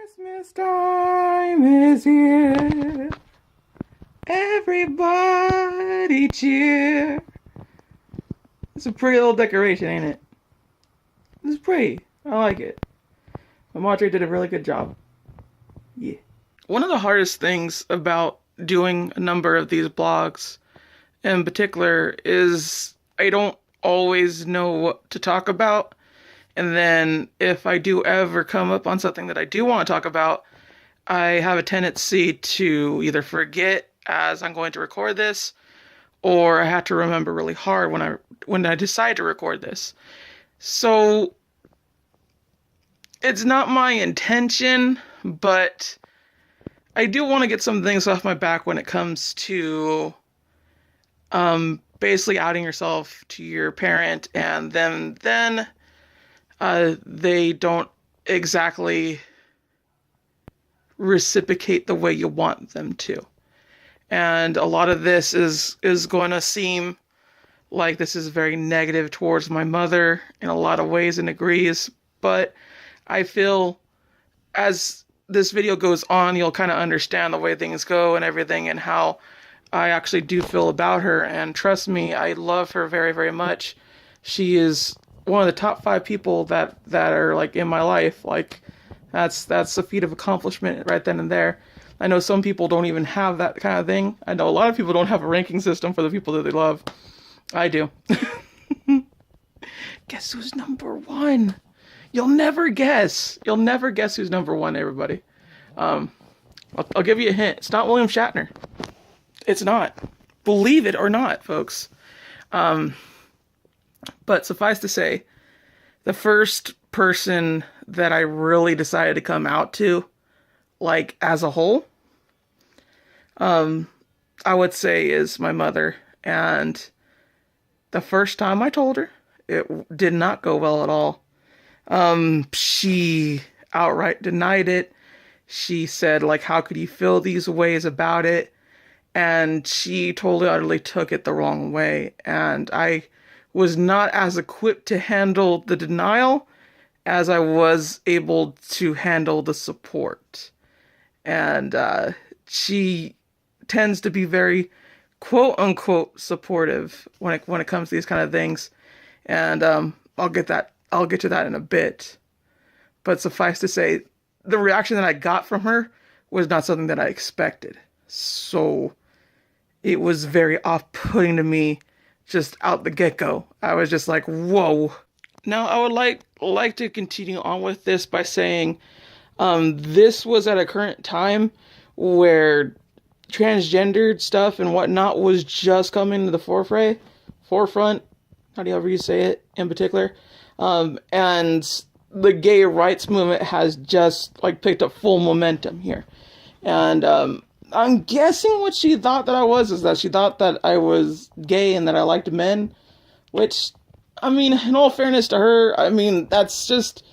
Christmas time is here. Everybody cheer. It's a pretty little decoration, ain't it? It's pretty. I like it. Madre did a really good job. Yeah. One of the hardest things about doing a number of these blogs in particular is I don't always know what to talk about. And then if I do ever come up on something that I do want to talk about, I have a tendency to either forget as I'm going to record this, or I have to remember really hard when I decide to record this. So it's not my intention, but I do want to get some things off my back when it comes to basically outing yourself to your parent, and then they don't exactly reciprocate the way you want them to. And a lot of this is going to seem like this is very negative towards my mother in a lot of ways and agrees, but I feel as this video goes on, you'll kind of understand the way things go and everything and how I actually do feel about her. And trust me, I love her very, very much. She is one of the top 5 people that are like in my life. Like that's a feat of accomplishment right then and there. I know some people don't even have that kind of thing. I know a lot of people don't have a ranking system for the people that they love. I do. Guess who's number 1? You'll never guess. You'll never guess who's number 1, everybody. I'll give you a hint. It's not William Shatner. It's not. Believe it or not, folks. But suffice to say, the first person that I really decided to come out to, like as a whole, I would say is my mother. And the first time I told her, it did not go well at all. She outright denied it. She said, like, how could you feel these ways about it? And she totally, utterly took it the wrong way. And I was not as equipped to handle the denial as I was able to handle the support. And she tends to be very quote unquote supportive when it comes to these kind of things. And I'll get to that in a bit. But suffice to say, the reaction that I got from her was not something that I expected. So it was very off-putting to me just out the get-go. I was just like, whoa. Now, I would like to continue on with this by saying this was at a current time where transgendered stuff and whatnot was just coming to the forefront, however you say it in particular. And the gay rights movement has just like picked up full momentum here. And I'm guessing what she thought that I was is that she thought that I was gay and that I liked men, which, I mean, in all fairness to her, I mean, that's just,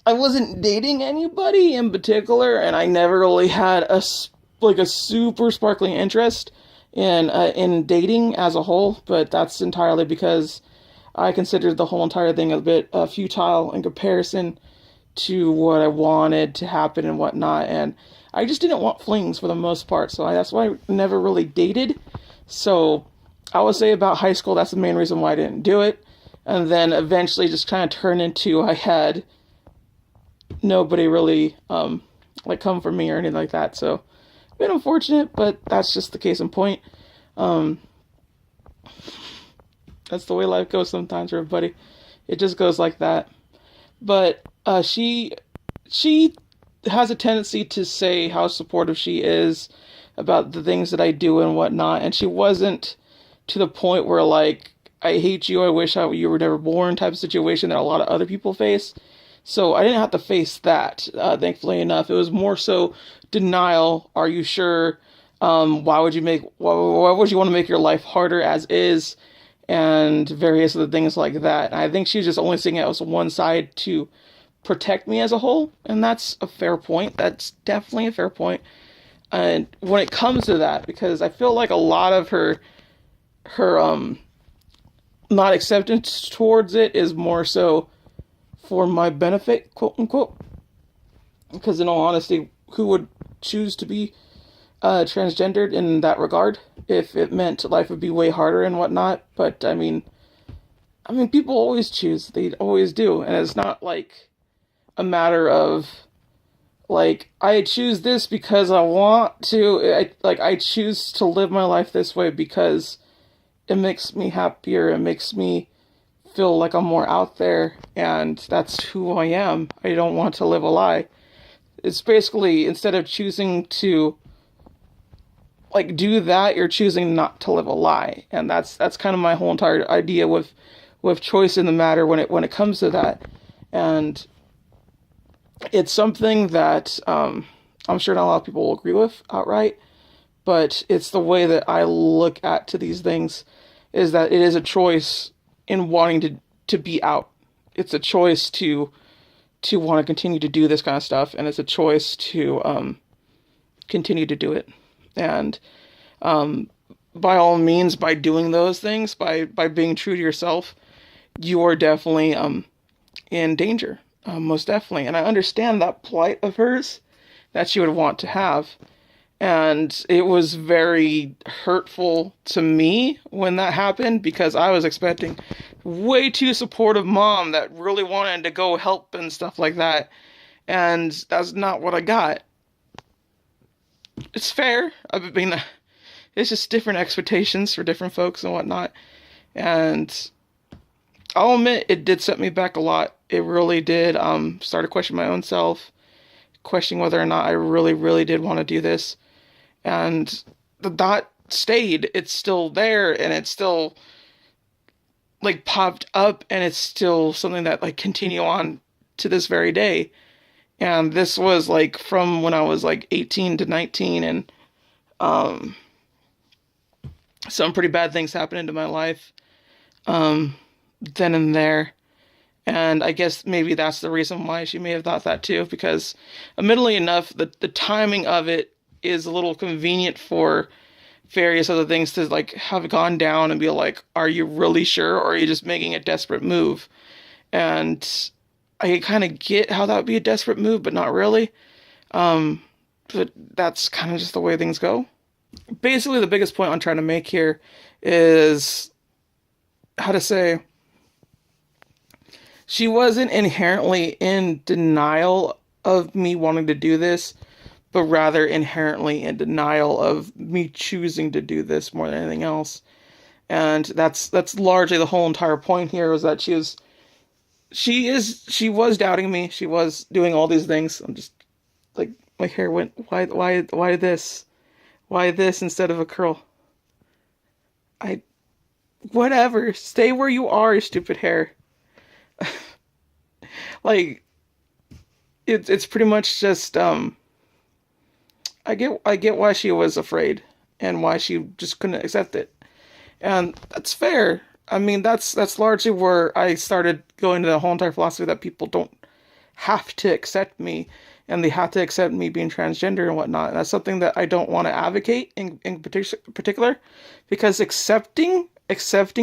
I wasn't dating anybody in particular, and I never really had a super sparkling interest in dating as a whole, but that's entirely because I considered the whole entire thing a bit futile in comparison to what I wanted to happen and whatnot, and I just didn't want flings for the most part, so that's why I never really dated. So I would say about high school, that's the main reason why I didn't do it, and then eventually just kind of turned into I had nobody really come for me or anything like that, so a bit unfortunate, but that's just the case in point. That's the way life goes sometimes, everybody. It just goes like that. But she has a tendency to say how supportive she is about the things that I do and whatnot. And she wasn't to the point where, like, I hate you, I wish you were never born type of situation that a lot of other people face. So I didn't have to face that, thankfully enough. It was more so denial. Are you sure? Why would you want to make your life harder as is? And various other things like that. And I think she's just only seeing it as one side to protect me as a whole. And that's a fair point. That's definitely a fair point. And when it comes to that, because I feel like a lot of her not acceptance towards it is more so for my benefit, quote unquote. Because in all honesty, who would choose to be transgendered in that regard if it meant life would be way harder and whatnot? But I mean, people always choose. They always do, and it's not like a matter of like I choose this because I want to. I choose to live my life this way because it makes me happier. It makes me feel like I'm more out there, and that's who I am. I don't want to live a lie. It's basically instead of choosing to like do that, you're choosing not to live a lie, and that's kind of my whole entire idea with choice in the matter when it comes to that, and it's something that I'm sure not a lot of people will agree with outright, but it's the way that I look at to these things is that it is a choice in wanting to be out. It's a choice to want to continue to do this kind of stuff, and it's a choice to continue to do it. And by all means, by doing those things, by being true to yourself, you are definitely in danger, most definitely. And I understand that plight of hers that she would want to have. And it was very hurtful to me when that happened because I was expecting way too supportive mom that really wanted to go help and stuff like that. And that's not what I got. It's fair. I mean, it's just different expectations for different folks and whatnot. And I'll admit it did set me back a lot. It really did. Started questioning my own self, questioning whether or not I really, really did want to do this. And the dot stayed. It's still there, and it's still like popped up, and it's still something that like continue on to this very day. And this was like from when I was like 18 to 19, and some pretty bad things happened into my life then and there. And I guess maybe that's the reason why she may have thought that too, because admittedly enough, the timing of it is a little convenient for various other things to like have gone down and be like, are you really sure, or are you just making a desperate move? And I kind of get how that would be a desperate move, but not really. But that's kind of just the way things go. Basically, the biggest point I'm trying to make here is how to say she wasn't inherently in denial of me wanting to do this, but rather inherently in denial of me choosing to do this more than anything else. And that's largely the whole entire point here, was that she was doubting me. She was doing all these things. I'm just like, my hair went, why this? Why this instead of a curl? Whatever. Stay where you are, you stupid hair. Like, it's pretty much just, I get why she was afraid and why she just couldn't accept it. And that's fair. I mean, that's largely where I started going to the whole entire philosophy that people don't have to accept me, and they have to accept me being transgender and whatnot. And that's something that I don't want to advocate in particular, because accepting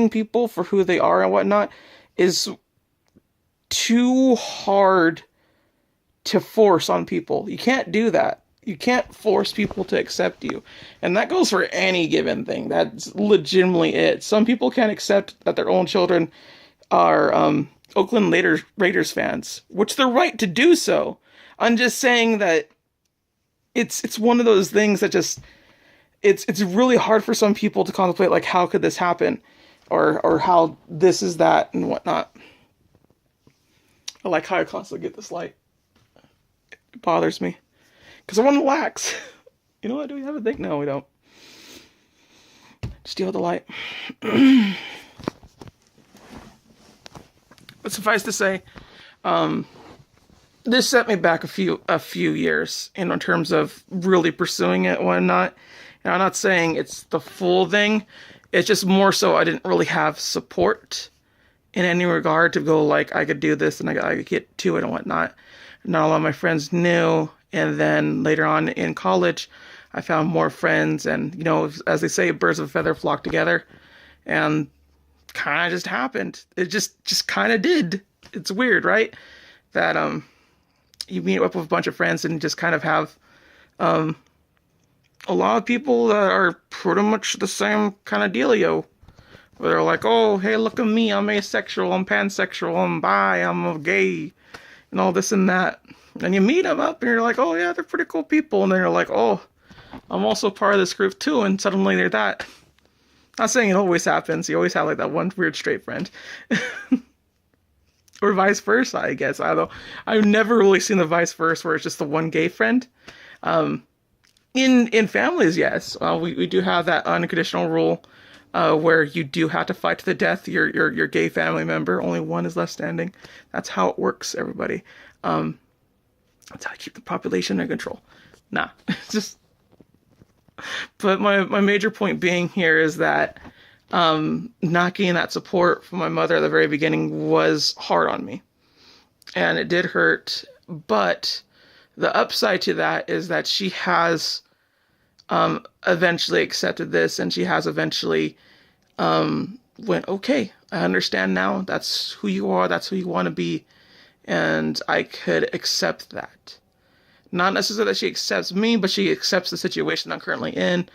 people for who they are and whatnot is too hard to force on people. You can't do that. You can't force people to accept you. And that goes for any given thing. That's legitimately it. Some people can't accept that their own children are Oakland Raiders fans, which they're right to do so. I'm just saying that it's one of those things that just it's really hard for some people to contemplate, like, how could this happen, or how this is that and whatnot. I like how I constantly get this light. It bothers me. Because I want to relax. You know what? Do we have a thing? No, we don't. Just deal with the light. But suffice to say, this set me back a few years in terms of really pursuing it and whatnot. And I'm not saying it's the full thing. It's just more so I didn't really have support in any regard to go like I could do this and I could get to it and whatnot. Not a lot of my friends knew. And then later on in college, I found more friends, and, you know, as they say, birds of a feather flock together, and kind of just happened. It just kind of did. It's weird, right? That you meet up with a bunch of friends and just kind of have a lot of people that are pretty much the same kind of dealio. Where they're like, oh, hey, look at me, I'm asexual, I'm pansexual, I'm bi, I'm a gay, and all this and that. And you meet them up and you're like, oh yeah, they're pretty cool people. And then you're like, oh, I'm also part of this group too. And suddenly they're that. Not saying it always happens. You always have like that one weird straight friend. Or vice versa, I guess. I don't know. I've never really seen the vice versa where it's just the one gay friend. In families, yes. We do have that unconditional rule where you do have to fight to the death your gay family member. Only one is left standing. That's how it works, everybody. That's how I keep the population under control. Nah, it's just... But my major point being here is that not getting that support from my mother at the very beginning was hard on me. And it did hurt. But the upside to that is that she has eventually accepted this, and she has eventually went, okay, I understand now. That's who you are. That's who you want to be. And I could accept that. Not necessarily that she accepts me, but she accepts the situation I'm currently in,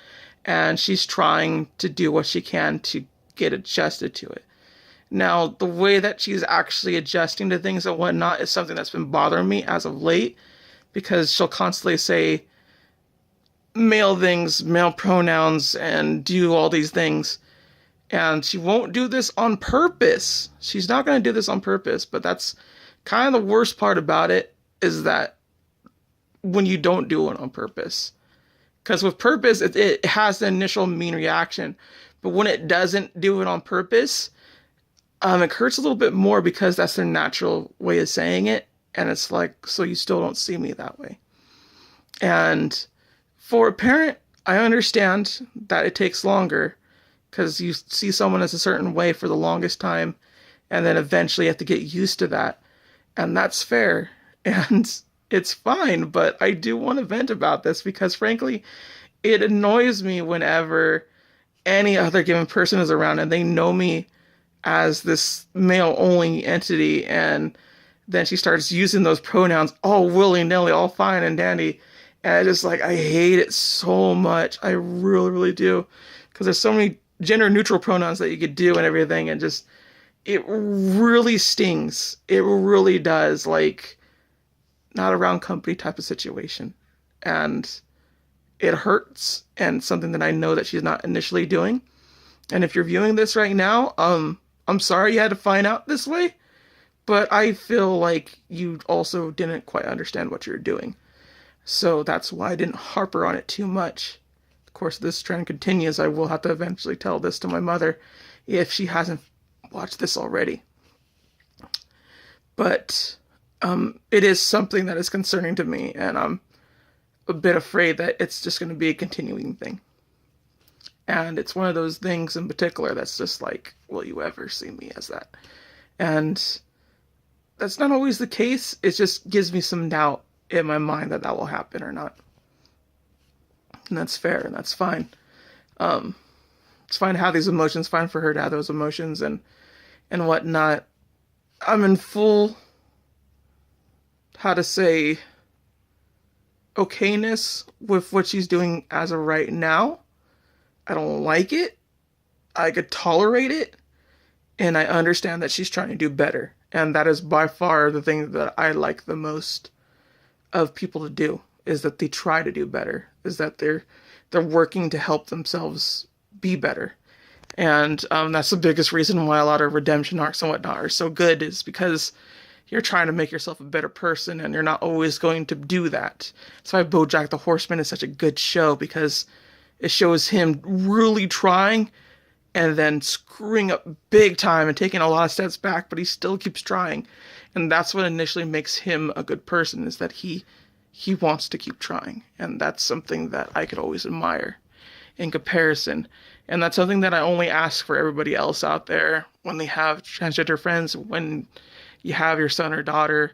and she's trying to do what she can to get adjusted to it. Now, the way that she's actually adjusting to things and whatnot is something that's been bothering me as of late, because she'll constantly say male things, male pronouns, and do all these things. And she won't do this on purpose. She's not going to do this on purpose, but that's kind of the worst part about it, is that when you don't do it on purpose. Because with purpose, it has the initial mean reaction. But when it doesn't do it on purpose, it hurts a little bit more, because that's their natural way of saying it. And it's like, so you still don't see me that way. And for a parent, I understand that it takes longer, because you see someone as a certain way for the longest time, and then eventually you have to get used to that. And that's fair. And it's fine, but I do want to vent about this, because frankly, it annoys me whenever any other given person is around and they know me as this male-only entity, and then she starts using those pronouns all willy-nilly, all fine and dandy. And I just, like, I hate it so much. I really, really do. Because there's so many gender-neutral pronouns that you could do and everything, and just, it really stings. It really does. Like, not around company type of situation. And it hurts, and something that I know that she's not initially doing. And if you're viewing this right now, I'm sorry you had to find out this way, but I feel like you also didn't quite understand what you're doing. So that's why I didn't harper on it too much. Of course, this trend continues. I will have to eventually tell this to my mother if she hasn't watched this already. But it is something that is concerning to me, and I'm a bit afraid that it's just going to be a continuing thing. And it's one of those things in particular that's just like, will you ever see me as that? And that's not always the case. It just gives me some doubt in my mind that that will happen or not. And that's fair, and that's fine. It's fine to have these emotions, fine for her to have those emotions and whatnot. I'm in full, how to say, okayness with what she's doing as of right now. I don't like it. I could tolerate it. And I understand that she's trying to do better. And that is by far the thing that I like the most of people to do, is that they try to do better, is that they're working to help themselves be better. And that's the biggest reason why a lot of redemption arcs and whatnot are so good, is because you're trying to make yourself a better person, and you're not always going to do that. That's why BoJack the Horseman is such a good show, because it shows him really trying and then screwing up big time and taking a lot of steps back, but he still keeps trying. And that's what initially makes him a good person, is that he wants to keep trying. And that's something that I could always admire in comparison. And that's something that I only ask for everybody else out there when they have transgender friends, when you have your son or daughter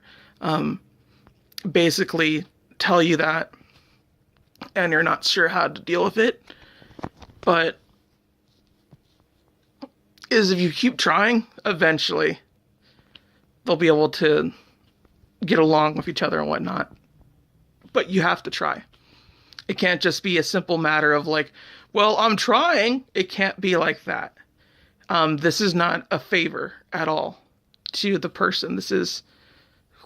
basically tell you that, and you're not sure how to deal with it. But is if you keep trying, eventually they'll be able to get along with each other and whatnot. But you have to try. It can't just be a simple matter of like, well, I'm trying. It can't be like that. This is not a favor at all to the person. This is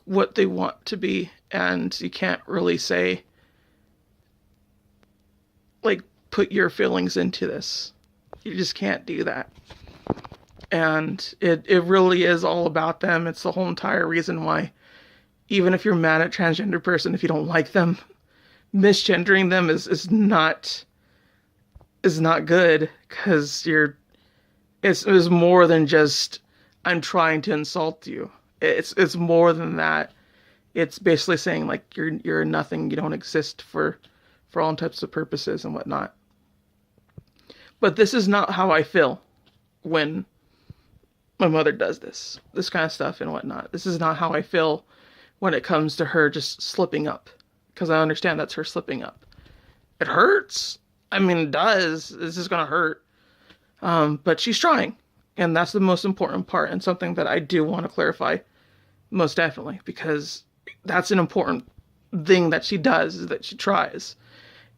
what they want to be. And you can't really say, like, put your feelings into this. You just can't do that. And it really is all about them. It's the whole entire reason why, even if you're mad at transgender person, if you don't like them, misgendering them is not good, because it's more than just, I'm trying to insult you. It's more than that. It's basically saying like you're nothing, you don't exist for all types of purposes and whatnot. But this is not how I feel when my mother does this kind of stuff and whatnot. This is not how I feel when it comes to her just slipping up, because I understand that's her slipping up. It hurts. I mean, it does. This is gonna hurt. But she's trying, and that's the most important part, and something that I do want to clarify, most definitely, because that's an important thing that she does, is that she tries,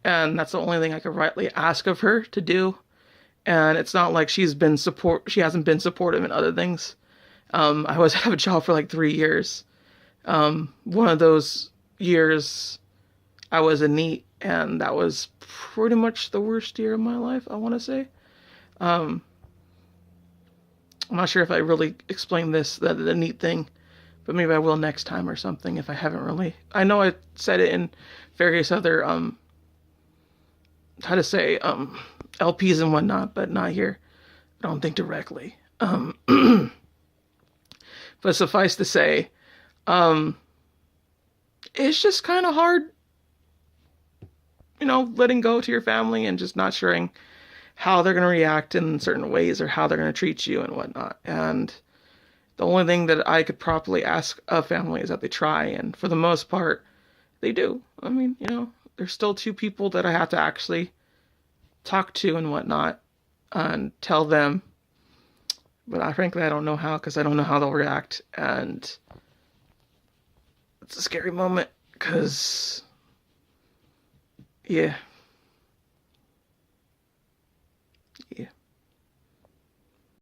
and that's the only thing I could rightly ask of her to do. And it's not like she hasn't been supportive in other things. I was have a job for like 3 years. One of those years I was a NEET, and that was pretty much the worst year of my life, I want to say. I'm not sure if I really explained the NEET thing, but maybe I will next time or something if I haven't really. I know I said it in various other, LPs and whatnot, but not here. I don't think directly. But suffice to say, it's just kind of hard, letting go to your family and just not sharing how they're going to react in certain ways or how they're going to treat you and whatnot. And the only thing that I could properly ask a family is that they try. And for the most part, they do. I mean, there's still two people that I have to actually talk to and whatnot and tell them. But frankly, I don't know how, because I don't know how they'll react. And it's a scary moment, because, yeah.